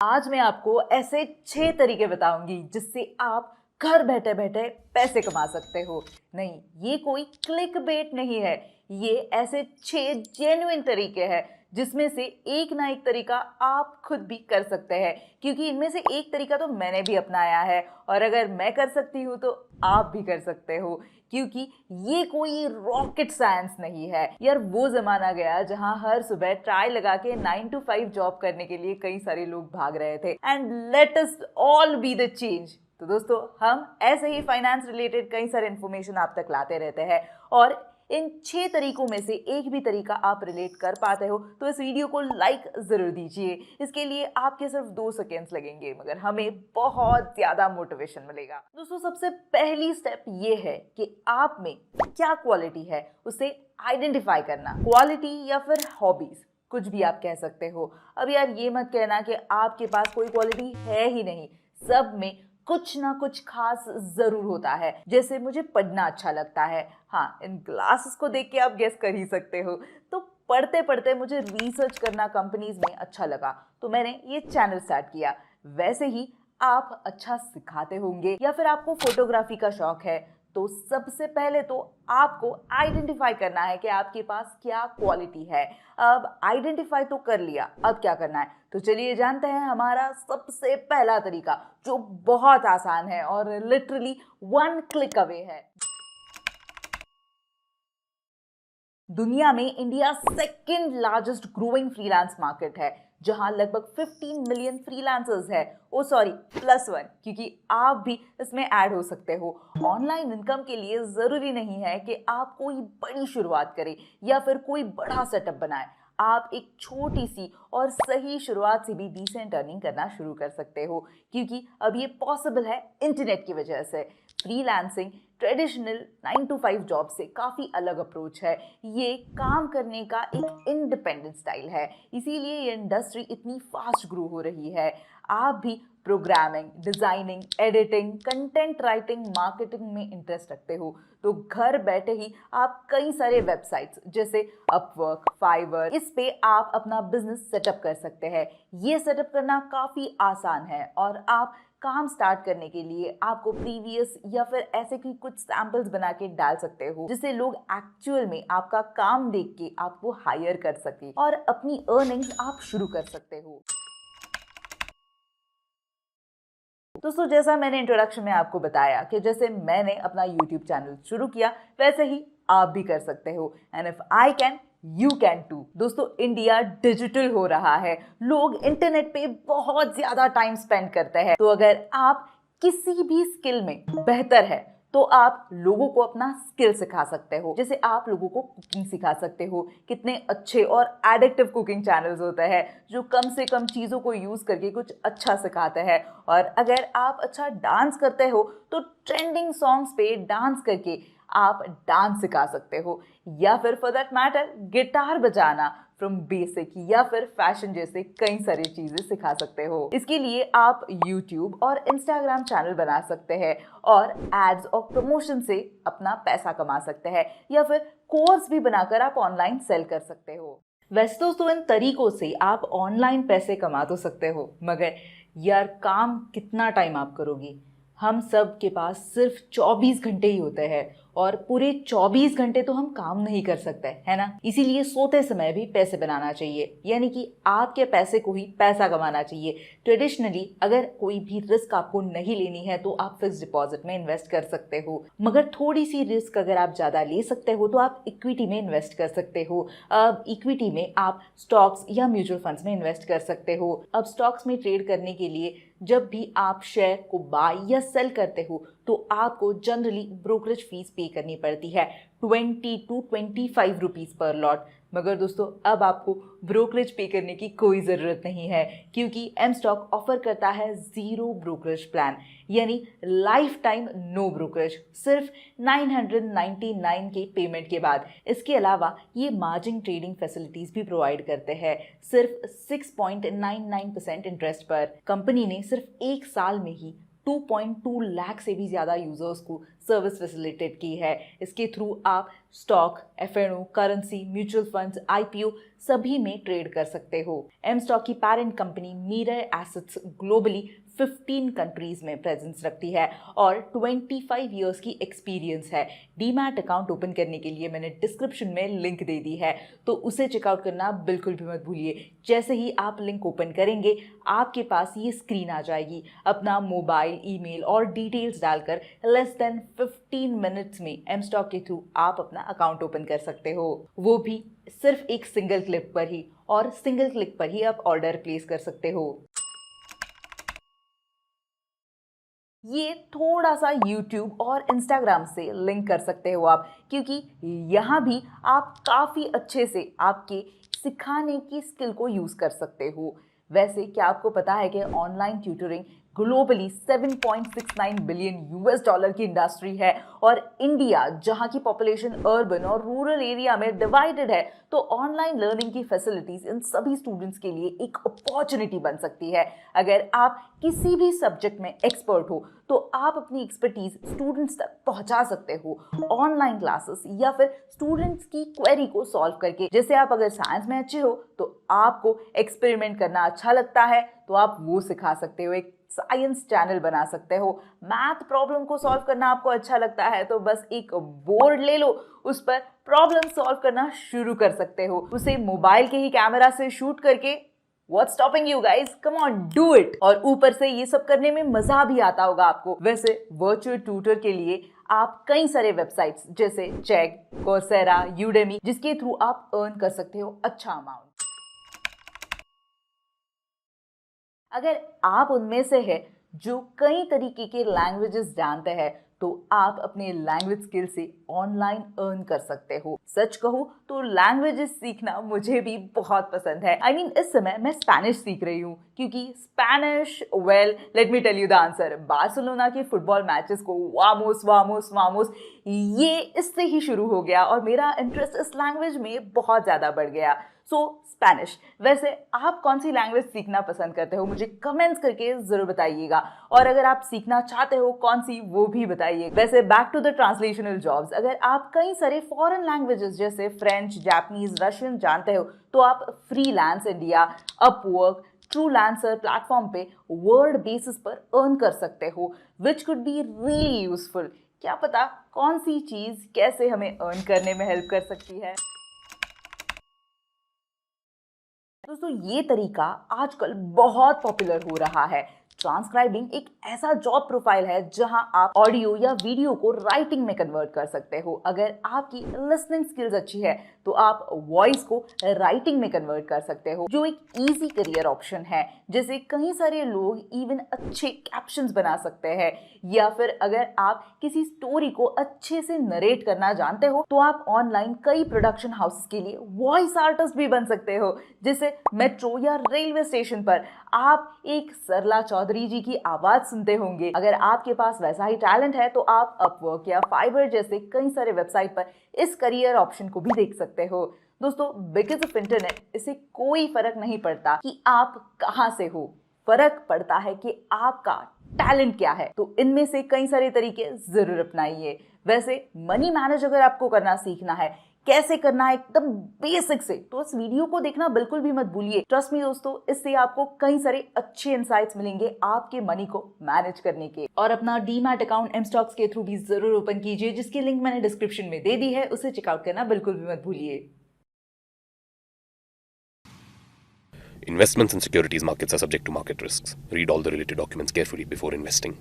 आज मैं आपको ऐसे 6 तरीके बताऊंगी जिससे आप घर बैठे बैठे पैसे कमा सकते हो। नहीं, ये कोई क्लिक बेट नहीं है। ये ऐसे 6 जेन्युइन तरीके हैं जिसमें से एक ना एक तरीका आप खुद भी कर सकते हैं, क्योंकि इनमें से एक तरीका तो मैंने भी अपनाया है और अगर मैं कर सकती हूँ तो आप भी कर सकते हो। क्योंकि ये कोई रॉकेट साइंस नहीं है यार। वो जमाना गया जहां हर सुबह ट्राई लगा के 9 to 5 जॉब करने के लिए कई सारे लोग भाग रहे थे। And let us all be the change. तो दोस्तों, हम ऐसे ही फाइनेंस रिलेटेड कई सारे इन्फॉर्मेशन आप तक लाते रहते हैं और इन 6 तरीकों में से एक भी तरीका आप रिलेट कर पाते हो तो इस वीडियो को लाइक जरूर दीजिए। इसके लिए आपके सिर्फ 2 सेकेंड्स लगेंगे, मगर हमें बहुत ज्यादा मोटिवेशन मिलेगा। दोस्तों, सबसे पहली स्टेप ये है कि आप में क्या क्वालिटी है उसे आइडेंटिफाई करना। क्वालिटी या फिर हॉबीज, कुछ भी आप कह सकते हो। अब यार, ये मत कहना कि आपके पास कोई क्वालिटी है ही नहीं। सब में कुछ ना कुछ खास जरूर होता है। जैसे मुझे पढ़ना अच्छा लगता है, हाँ, इन ग्लासेस को देख के आप गेस कर ही सकते हो। तो पढ़ते पढ़ते मुझे रिसर्च करना कंपनीज में अच्छा लगा तो मैंने ये चैनल स्टार्ट किया। वैसे ही आप अच्छा सिखाते होंगे या फिर आपको फोटोग्राफी का शौक है, तो सबसे पहले तो आपको आइडेंटिफाई करना है कि आपके पास क्या क्वालिटी है। अब आइडेंटिफाई तो कर लिया, अब क्या करना है? तो चलिए जानते हैं हमारा सबसे पहला तरीका, जो बहुत आसान है और लिटरली 1 क्लिक अवे है। दुनिया में India second largest growing freelance market है, जहां लगभग 15 मिलियन फ्रीलांसर्स है। ओ सॉरी, +1, क्योंकि आप भी इसमें ऐड हो सकते हो। ऑनलाइन इनकम के लिए जरूरी नहीं है कि आप कोई बड़ी शुरुआत करें या फिर कोई बड़ा सेटअप बनाए। आप एक छोटी सी और सही शुरुआत से भी डिसेंट अर्निंग करना शुरू कर सकते हो, क्योंकि अब ये पॉसिबल है इंटरनेट की वजह से। फ्रीलांसिंग ट्रेडिशनल 9 to 5 जॉब से काफ़ी अलग अप्रोच है। ये काम करने का एक इंडिपेंडेंट स्टाइल है, इसीलिए ये इंडस्ट्री इतनी फास्ट ग्रो हो रही है। आप भी programming, designing, editing, content writing, marketing में इंटरेस्ट रखते हो तो घर बैठे ही आप कई सारे वेबसाइट्स जैसे अपवर्क, फाइवर, इस पे आप अपना बिजनेस सेटअप कर सकते हैं। ये सेटअप करना काफ़ी आसान है और आप काम स्टार्ट करने के लिए आपको प्रीवियस या फिर ऐसे की कुछ सैंपल्स बना के डाल सकते हो, जिससे लोग एक्चुअल में आपका काम देख के आपको हायर कर सके और अपनी अर्निंग्स आप शुरू कर सकते हो। दोस्तों, जैसा मैंने इंट्रोडक्शन में आपको बताया कि जैसे मैंने अपना यूट्यूब चैनल शुरू किया, वैसे ही आप भी कर सकते हो। And if I can, you can too. दोस्तों, इंडिया डिजिटल हो रहा है, लोग इंटरनेट पे बहुत ज्यादा टाइम स्पेंड करते हैं। तो अगर आप किसी भी स्किल में बेहतर है तो आप लोगों को अपना स्किल सिखा सकते हो। जैसे आप लोगों को कुकिंग सिखा सकते हो। कितने अच्छे और एडिक्टिव कुकिंग चैनल्स होते हैं जो कम से कम चीज़ों को यूज़ करके कुछ अच्छा सिखाते हैं। और अगर आप अच्छा डांस करते हो तो ट्रेंडिंग सॉन्ग्स पे डांस करके आप डांस सिखा सकते हो, या फिर फॉर दैट मैटर गिटार बजाना फ्रॉम बेसिक, या फिर फैशन जैसे कई सारी चीजें सिखा सकते हो। इसके लिए आप YouTube और Instagram चैनल बना सकते हैं और एड्स और प्रमोशन से अपना पैसा कमा सकते हैं, या फिर कोर्स भी बनाकर आप ऑनलाइन सेल कर सकते हो। वैसे दोस्तों, इन तरीकों से आप ऑनलाइन पैसे कमा तो सकते हो, मगर यार काम कितना टाइम आप करोगी? हम सब के पास सिर्फ 24 घंटे ही होते हैं और पूरे 24 घंटे तो हम काम नहीं कर सकते, है ना? इसीलिए सोते समय भी पैसे बनाना चाहिए, यानी कि आपके पैसे को ही पैसा कमाना चाहिए। ट्रेडिशनली अगर कोई भी रिस्क आपको नहीं लेनी है तो आप फिक्स डिपॉजिट में इन्वेस्ट कर सकते हो, मगर थोड़ी सी रिस्क अगर आप ज़्यादा ले सकते हो तो आप इक्विटी में इन्वेस्ट कर सकते हो। अब इक्विटी में आप स्टॉक्स या म्यूचुअल फंड्स में इन्वेस्ट कर सकते हो। अब स्टॉक्स में ट्रेड करने के लिए जब भी आप शेयर को बाय या सेल करते हो तो आपको जनरली ब्रोकरेज फीस पे करनी पड़ती है, 20 to 25 रुपीज़ पर लॉट। मगर दोस्तों, अब आपको ब्रोकरेज पे करने की कोई ज़रूरत नहीं है, क्योंकि एम स्टॉक ऑफर करता है 0 ब्रोकरेज प्लान, यानी लाइफ टाइम नो ब्रोकरेज, सिर्फ 999 के पेमेंट के बाद। इसके अलावा ये मार्जिन ट्रेडिंग फैसिलिटीज़ भी प्रोवाइड करते हैं, सिर्फ 6.99% इंटरेस्ट पर। कंपनी ने सिर्फ 1 साल में ही 2.2 लाख से भी ज़्यादा यूजर्स को सर्विस फैसिलिटेट की है। इसके थ्रू आप stock, FNO, currency, mutual funds, IPO सभी में ट्रेड कर सकते हो। एम स्टॉक की parent company Mirae assets globally 15 countries में प्रेजेंस रखती है और 25 इयर्स की एक्सपीरियंस है। डीमैट अकाउंट ओपन करने के लिए मैंने डिस्क्रिप्शन में लिंक दे दी है, तो उसे चेकआउट करना बिल्कुल भी मत भूलिए। जैसे ही आप लिंक ओपन करेंगे आपके पास ये स्क्रीन आ जाएगी। अपना मोबाइल, ईमेल और डिटेल्स डालकर लेस देन 15 मिनट्स में एम स्टॉक के थ्रू आप अपना अकाउंट ओपन कर सकते हो, वो भी सिर्फ एक सिंगल क्लिक पर ही, और सिंगल क्लिक पर ही आप ऑर्डर प्लेस कर सकते हो। ये थोड़ा सा YouTube और Instagram से लिंक कर सकते हो आप, क्योंकि यहाँ भी आप काफ़ी अच्छे से आपके सिखाने की स्किल को यूज़ कर सकते हो। वैसे क्या आपको पता है कि online tutoring globally 7.69 billion US dollar की इंडस्ट्री है, और इंडिया जहां की पॉपुलेशन अर्बन और रूरल एरिया में डिवाइडेड है, तो ऑनलाइन लर्निंग की फैसिलिटीज इन सभी स्टूडेंट्स के लिए एक अपॉर्चुनिटी बन सकती है। अगर आप किसी भी सब्जेक्ट में एक्सपर्ट हो तो आप अपनी एक्सपर्टीज स्टूडेंट्स तक पहुंचा सकते हो ऑनलाइन क्लासेस या फिर स्टूडेंट्स की क्वेरी को सॉल्व करके। जैसे आप अगर साइंस में अच्छे हो तो आपको एक्सपेरिमेंट करना अच्छा लगता है तो आप वो सिखा सकते हो, एक साइंस चैनल बना सकते हो। मैथ प्रॉब्लम को सॉल्व करना आपको अच्छा लगता है तो बस एक बोर्ड ले लो, उस पर प्रॉब्लम सॉल्व करना शुरू कर सकते हो, उसे मोबाइल के ही कैमरा से शूट करके। What's stopping you guys? Come on, do it! और ऊपर से ये सब करने में मजा भी आता होगा आपको। वैसे वर्चुअल ट्यूटर के लिए आप कई सारे वेबसाइट्स जैसे चेक, कोर्सेरा, यूडेमी, जिसके थ्रू आप अर्न कर सकते हो अच्छा अमाउंट। अगर आप उनमें से है जो कई तरीके के लैंग्वेजेस जानते हैं तो आप अपने लैंग्वेज स्किल से ऑनलाइन अर्न कर सकते हो। सच कहूँ तो लैंग्वेजेस सीखना मुझे भी बहुत पसंद है। I mean, इस समय मैं स्पेनिश सीख रही हूँ, क्योंकि Spanish, well let me tell you the answer, Barcelona के फुटबॉल मैचेस को वामोस वामोस वामोस ये इससे ही शुरू हो गया और मेरा इंटरेस्ट इस लैंग्वेज में बहुत ज़्यादा बढ़ गया। सो स्पेनिश। वैसे आप कौन सी लैंग्वेज सीखना पसंद करते हो मुझे कमेंट्स करके ज़रूर बताइएगा, और अगर आप सीखना चाहते हो कौन सी वो भी बताइए। वैसे back to the translational jobs, अगर आप कई सारे फॉरेन लैंग्वेजेस जैसे फ्रेंच, जापानीज, रशियन जानते हो तो आप Freelance India, Upwork, Truelancer platform पे वर्ड बेसिस पर अर्न कर सकते हो, which could be really useful. क्या पता कौन सी चीज़ कैसे हमें अर्न करने में हेल्प कर सकती है। दोस्तों ये तरीका आजकल बहुत पॉपुलर हो रहा है। ट्रांसक्राइबिंग एक ऐसा जॉब प्रोफाइल है जहां आप ऑडियो या वीडियो को राइटिंग में कन्वर्ट कर सकते हो। अगर आपकी लिसनिंग स्किल्स अच्छी है तो आप वॉइस को राइटिंग में कन्वर्ट कर सकते हो, जो एक इजी करियर ऑप्शन है। जैसे कई सारे लोग इवन अच्छे कैप्शंस बना सकते हैं, या फिर अगर आप किसी स्टोरी को अच्छे से नरेट करना जानते हो तो आप ऑनलाइन कई प्रोडक्शन हाउसेस के लिए वॉइस आर्टिस्ट भी बन सकते हो। जैसे मेट्रो या रेलवे स्टेशन पर आप एक सरला चौधरी जी की आवाज सुनते होंगे। अगर आपके पास वैसा ही टैलेंट है तो आप अपवर्क या फाइवर जैसे कई सारे वेबसाइट पर इस करियर ऑप्शन को भी देख सकते हो। दोस्तों बिकॉज ऑफ इंटरनेट इसे कोई फर्क नहीं पड़ता कि आप कहां से हो, फर्क पड़ता है कि आपका टैलेंट क्या है। तो इनमें से कई सारे तरीके जरूर अपनाइए। वैसे मनी मैनेज अगर आपको करना सीखना है, कैसे करना है एकदम बेसिक से, तो इस वीडियो को देखना बिल्कुल भी मत भूलिए। ट्रस्ट मी दोस्तों, इससे आपको कई सारे अच्छे इनसाइट्स मिलेंगे आपके मनी को मैनेज करने के। और अपना डीमैट अकाउंट एमस्टॉक्स के थ्रू भी जरूर ओपन कीजिए, जिसकी लिंक मैंने डिस्क्रिप्शन में दे दी है, उसे चेकआउट करना बिल्कुल भी मत भूलिए। Investments in securities markets are subject to market risks. Read all the related documents carefully before investing.